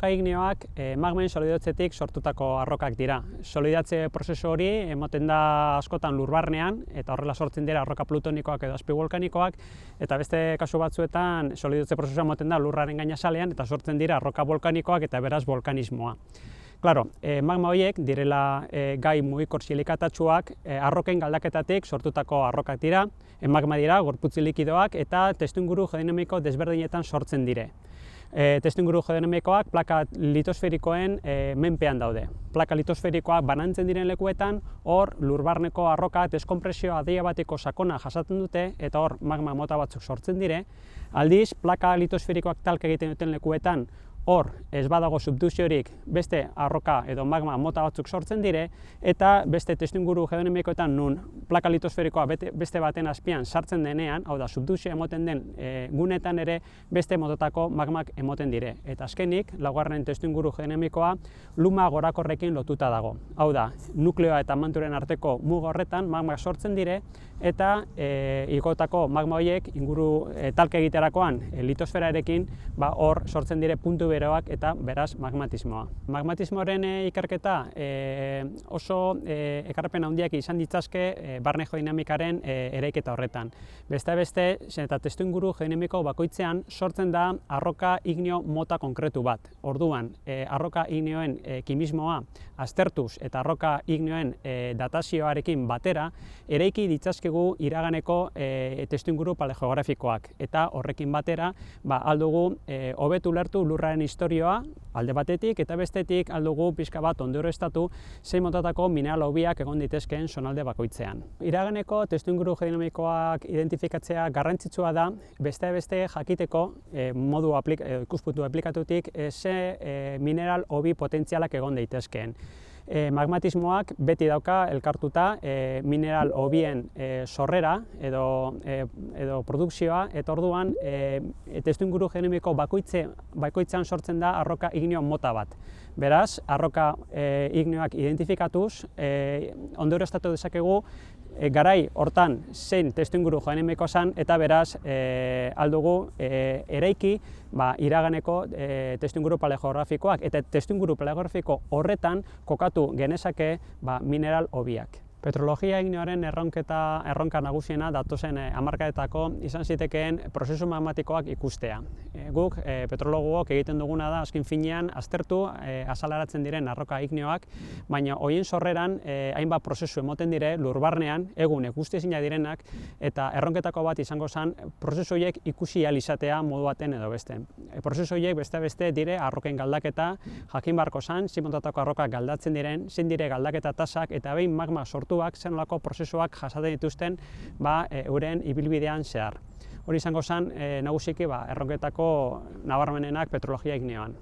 Arroka igneoak magmen solidotzetik sortutako arrokak dira. Solidatze prozesu hori ematen da askotan lurbarnean, eta horrela sortzen dira arroka plutonikoak edo azpibolkanikoak, eta beste kasu batzuetan solidotze prozesua ematen da lurraren gainazalean, eta sortzen dira arroka bolkanikoak eta beraz bolkanismoa. Claro, magma horiek direla gai mugikor silikatatsuak arroken galdaketatik sortutako arrokak dira, magma dira, gorputz likidoak eta testuinguru geodinamiko desberdinetan sortzen dire. Testuinguru geodinamikoak plaka litosferikoen menpean daude. Plaka litosferikoak banantzen diren lekuetan, hor lurbarneko arroka deskonpresio hadia bateko sakona jasaten dute eta hor magma mota batzuk sortzen dire. Aldiz, plaka litosferikoak talka egiten duten lekuetan, hor ez badago subdukziorik beste arroka edo magma mota batzuk sortzen dire, eta beste testuinguru geodinamikoetan nun plaka litosferikoa beste baten azpian sartzen denean, hau da, subdukzioa emoten den gunetan ere beste mototako magmak emoten dire. Eta azkenik, laugarren testuinguru geodinamikoa luma gorakorrekin lotuta dago. Hau da, nukleoa eta manturen arteko muga horretan magmak sortzen dire, eta igotako magma horiek inguru talka egiterakoan litosferarekin hor sortzen dire puntu beroak eta beraz magmatismoa. Magmatismoaren ikerketa oso ekarpen handiak izan ditzazke barne geodinamikaren eraiketa horretan. Beste eta testuinguru geodinamiko bakoitzean sortzen da arroka igneo mota konkretu bat. Orduan, arroka igneoen kimismoa aztertuz eta arroka igneoen datazioarekin batera eraiki ditzazkegu iraganeko testuinguru paleogeografikoak eta horrekin batera aldugu hobetu ulertu lurraren historioa alde batetik eta bestetik aldugu pixka bat ondorioztatu zein motatako mineral hobiak egon ditezkeen zonalde bakoitzean. Iraganeko testuinguru geodinamikoak identifikatzea garrantzitsua da beste jakiteko modu ikuspuntu aplikatutik ze mineral hobi potentzialak egon daitezkeen. Magmatismoak beti dauka elkartuta mineral hobien sorrera edo produkzioa, eta orduan testuinguru geodinamiko bakoitzean sortzen da arroka igneo mota bat. Beraz, arroka igneoak identifikatuz, ondorioztatu dezakegu garai hortan zein testuinguru geodinamiko zen, eta beraz aldugu eraiki iraganeko testuinguru paleogeografikoak, eta testuinguru paleogeografiko horretan kokatu genezake mineral hobiak. Petrologia igneoaren erronka nagusiena datozen hamarkadetako izan zitekeen prozesu magmatikoak ikustea. Guk, petrologook egiten duguna da, azken finean, aztertu azaleratzen diren arroka igneoak, baina horien sorreran hainbat prozesu emoten dire lurbarnean, egun ikustezinak direnak, eta erronketako bat izango zen prozesu horiek ikusi ahal izatea modu baten edo beste. Prozesu horiek beste dire arroken galdaketa, jakin barko zen, zein motatako arrokak galdatzen diren, zein dire galdaketa tasak, eta behin magma sortuak, zen nolako prozesuak jasaten dituzten euren ibilbidean zehar. Hori izango zen nagusiki erronketako nabarmenenak petrologia igneoan.